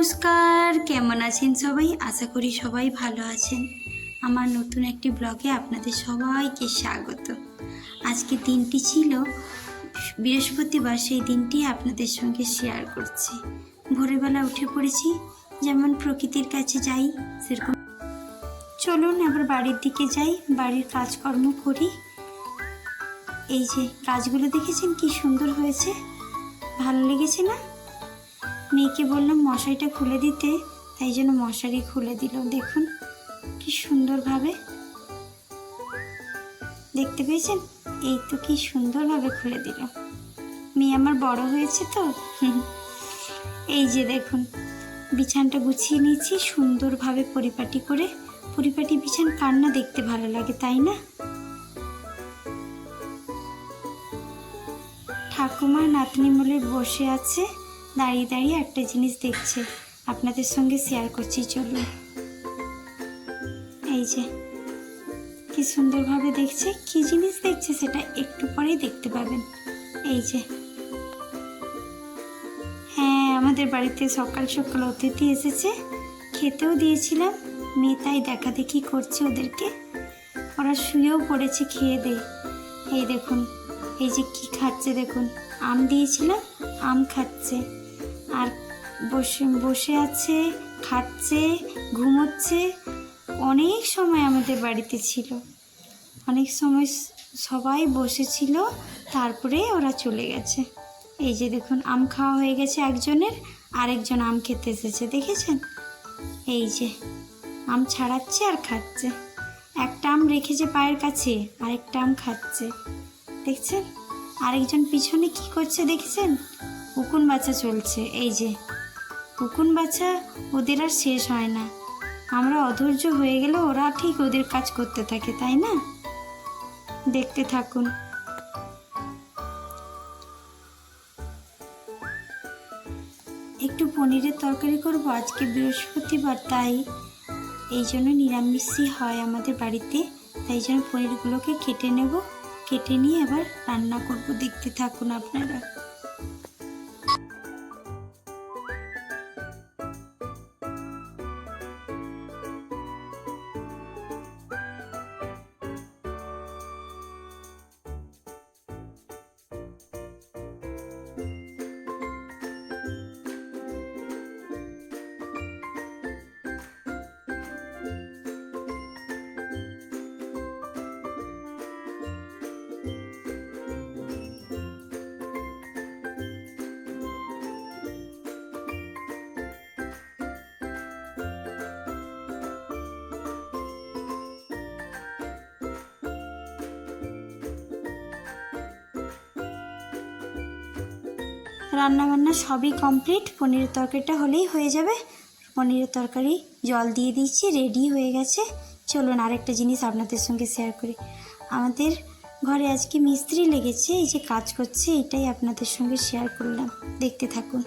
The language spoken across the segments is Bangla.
নমস্কার, কেমন আছেন সবাই? আশা করি সবাই ভালো আছেন। আমার নতুন একটি ব্লগে আপনাদের সবাইকে স্বাগত। আজকে দিনটি ছিল বৃহস্পতিবার, সেই দিনটি আপনাদের সঙ্গে শেয়ার করছি। ভোরবেলা উঠে পড়েছি, যেমন প্রকৃতির কাছে যাই সেরকম। চলুন এবার বাড়ির দিকে যাই, বাড়ির কাজকর্ম করি। এই যে কাজগুলো দেখেছেন কি সুন্দর হয়েছে, ভালো লেগেছে না? মেয়েকে বললাম মশারিটা খুলে দিতে, তাই জন্য মশারি খুলে দিল। দেখুন কি সুন্দরভাবে, দেখতে পেয়েছেন? এই তো কি সুন্দরভাবে খুলে দিল। মেয়ে আমার বড় হয়েছে তো। এই যে দেখুন বিছানটা গুছিয়ে নিয়েছি সুন্দরভাবে পরিপাটি করে। পরিপাটি বিছান কার না দেখতে ভালো লাগে, তাই না? ঠাকুমা নাতনি মিলে বসে আছে, দাঁড়িয়ে দাঁড়িয়ে একটা জিনিস দেখছে, আপনাদের সঙ্গে শেয়ার করছি। চলুন, এই যে কি সুন্দরভাবে দেখছে। কি জিনিস দেখছে সেটা একটু পরেই দেখতে পাবেন। এই যে, হ্যাঁ, আমাদের বাড়িতে সকাল সকাল অতিথি এসেছে, খেতেও দিয়েছিলাম। মেয়ে তাই দেখা দেখি করছে ওদেরকে। ওরা শুয়েও পড়েছে খেয়ে দে। এই দেখুন, এই যে কি খাচ্ছে দেখুন, আম দিয়েছিলাম, আম খাচ্ছে আর বসে বসে আছে, খাচ্ছে, ঘুমোচ্ছে। অনেক সময় আমাদের বাড়িতে ছিল, অনেক সময় সবাই বসেছিল, তারপরে ওরা চলে গেছে। এই যে দেখুন আম খাওয়া হয়ে গেছে একজনের, আরেকজন আম খেতে এসেছে, দেখেছেন? এই যে আম ছাড়াচ্ছে আর খাচ্ছে। একটা আম রেখেছে পায়ের কাছে, আরেকটা আম খাচ্ছে, দেখছেন? আরেকজন পিছনে কি করছে দেখেছেন? উকুন বাছা চলছে। এই যে উকুন বাছা, ওদের আর শেষ হয় না। আমরা অধৈর্য হয়ে গেলে ওরা ঠিক ওদের কাজ করতে থাকে, তাই না? দেখতে থাকুন। একটু পনিরের তরকারি করব, আজকে বৃহস্পতিবার, তাই এই জন্য নিরামিষই হয় আমাদের বাড়িতে। তাই জন্য পনিরগুলোকে কেটে নেব, কেটে নিয়ে আবার রান্না করব। দেখতে থাকুন আপনারা। রান্নাবান্না সবই কমপ্লিট, পনিরের তরকারিটা হলেই হয়ে যাবে। পনিরের তরকারি জল দিয়ে দিচ্ছি, রেডি হয়ে গেছে। চলুন আরেকটা জিনিস আপনাদের সঙ্গে শেয়ার করি। আমাদের ঘরে আজকে মিস্ত্রি লেগেছে, এই যে কাজ করছে, এটাই আপনাদের সঙ্গে শেয়ার করলাম। দেখতে থাকুন।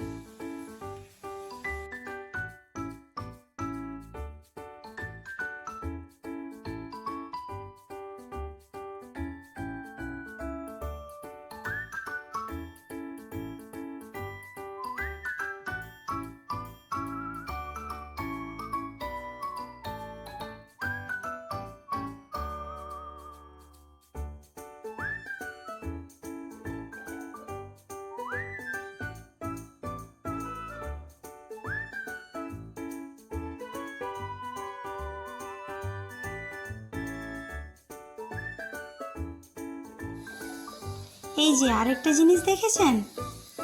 এই যে আরেকটা জিনিস দেখেছেন,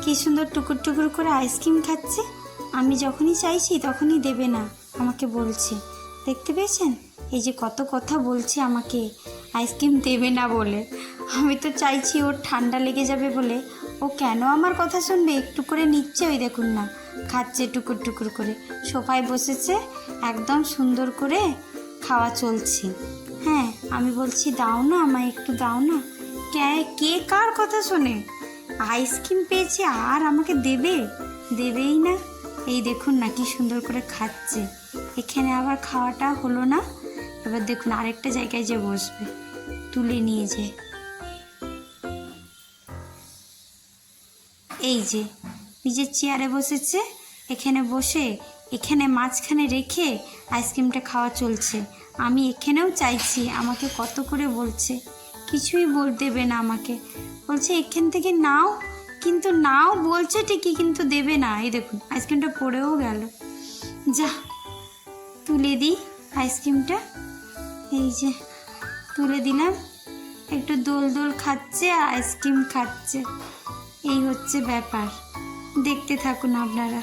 কি সুন্দর টুকুর টুকুর করে আইসক্রিম খাচ্ছে। আমি যখনই চাইছি তখনই দেবে না, আমাকে বলছে। দেখতে পেয়েছেন? এই যে কত কথা বলছে আমাকে আইসক্রিম দেবে না বলে। আমি তো চাইছি ওর ঠান্ডা লেগে যাবে বলে, ও কেন আমার কথা শুনবে? একটু করে নিচ্ছে, ওই দেখুন না, খাচ্ছে টুকুর টুকুর করে। সোফায় বসেছে, একদম সুন্দর করে খাওয়া চলছে। হ্যাঁ, আমি বলছি দাও না আমায়, একটু দাও না। কে কার কথা শোনে? আইসক্রিম পেয়েছে আর আমাকে দেবেই না। এই দেখুন না কি সুন্দর করে খাচ্ছে। এখানে আবার খাওয়াটা হলো না, এবার দেখুন আরেকটা জায়গায় যে বসবে, তুলে নিয়ে যে। এই যে নিজের চেয়ারে বসেছে, এখানে বসে এখানে মাঝখানে রেখে আইসক্রিমটা খাওয়া চলছে। আমি এখানেও চাইছি, আমাকে কত করে বলছে, কিছুই দেবে না আমাকে, বলছে এখান থেকে নাও, কিন্তু নাও বলছে ঠিকই, কিন্তু দেবে না। এই দেখুন আইসক্রিমটা পড়েও গেল। যা তুলে দিই আইসক্রিমটা, এই যে তুলে দিলাম, একটু দোল দোল খাচ্ছে আর আইসক্রিম খাচ্ছে, এই হচ্ছে ব্যাপার। দেখতে থাকুন আপনারা।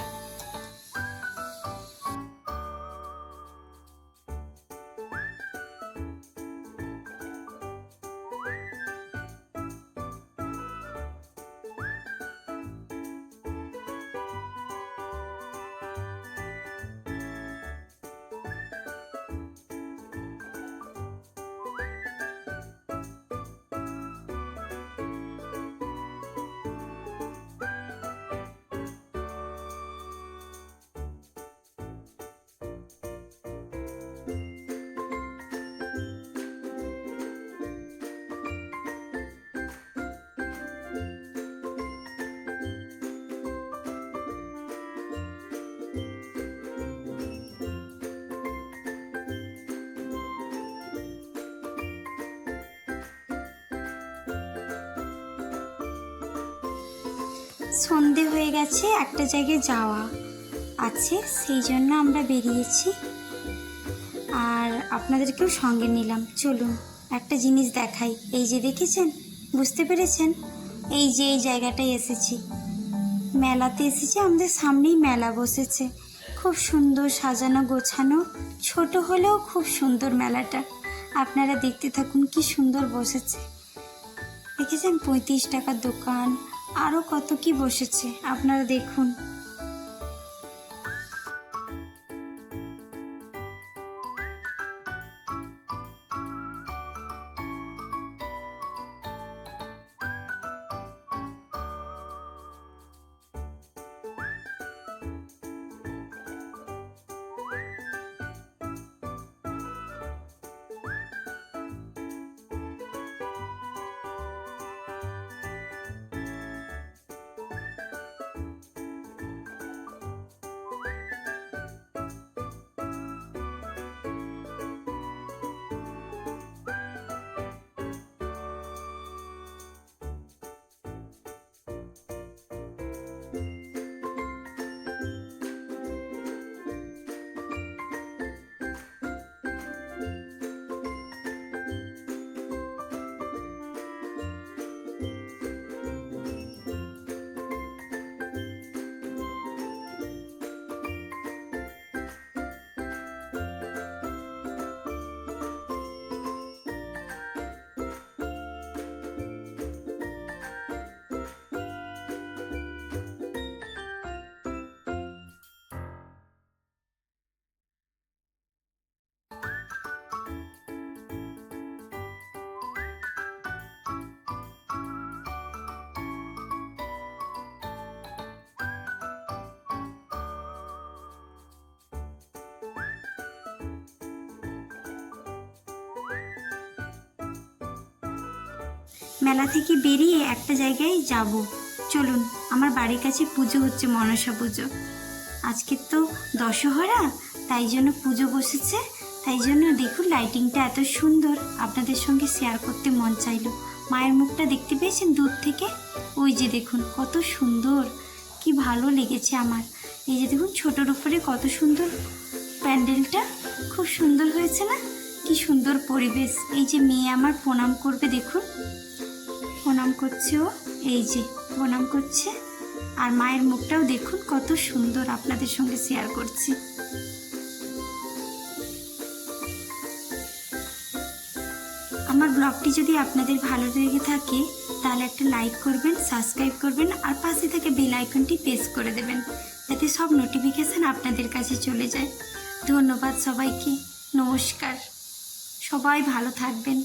সন্ধে হয়ে গেছে, একটা জায়গায় যাওয়া আছে, সেই জন্য আমরা বেরিয়েছি আর আপনাদেরকেও সঙ্গে নিলাম। চলুন একটা জিনিস দেখাই। এই যে দেখেছেন, বুঝতে পেরেছেন, এই যে এই জায়গাটায় এসেছি, মেলাতে এসেছি, আমাদের সামনেই মেলা বসেছে, খুব সুন্দর সাজানো গোছানো, ছোট হলেও খুব সুন্দর মেলাটা। আপনারা দেখতে থাকুন, কি সুন্দর বসেছে। দেখেছেন 35 টাকার দোকান, আরও কত কি বসেছে, আপনারা দেখুন। মেলা থেকে বেরিয়ে একটা জায়গায় যাব। চলুন, আমার বাড়ির কাছে পুজো হচ্ছে, মনসা পুজো। আজকে তো দশহরা, তাই জন্য পুজো বসেছে, তাই জন্য দেখুন লাইটিংটা এত সুন্দর, আপনাদের সঙ্গে শেয়ার করতে মন চাইলো। মায়ের মুখটা দেখতে পেয়েছেন দূর থেকে, ওই যে দেখুন কত সুন্দর, কি ভালো লেগেছে আমার। এই যে দেখুন ছোটোর উপরে কত সুন্দর প্যান্ডেলটা, খুব সুন্দর হয়েছে না? কি সুন্দর পরিবেশ। এই যে মেয়ে আমার প্রণাম করবে, দেখুন প্রণাম করছে, ও এই যে প্রণাম করছে, আর মায়ের মুখটাও দেখুন কত সুন্দর, আপনাদের সঙ্গে শেয়ার করছি। আমার ব্লগটি যদি আপনাদের ভালো লেগে থাকে তাহলে একটা লাইক করবেন, সাবস্ক্রাইব করবেন, আর পাশে থেকে বেল আইকনটি প্রেস করে দেবেন, যাতে সব নোটিফিকেশান আপনাদের কাছে চলে যায়। ধন্যবাদ সবাইকে, নমস্কার, সবাই ভালো থাকবেন।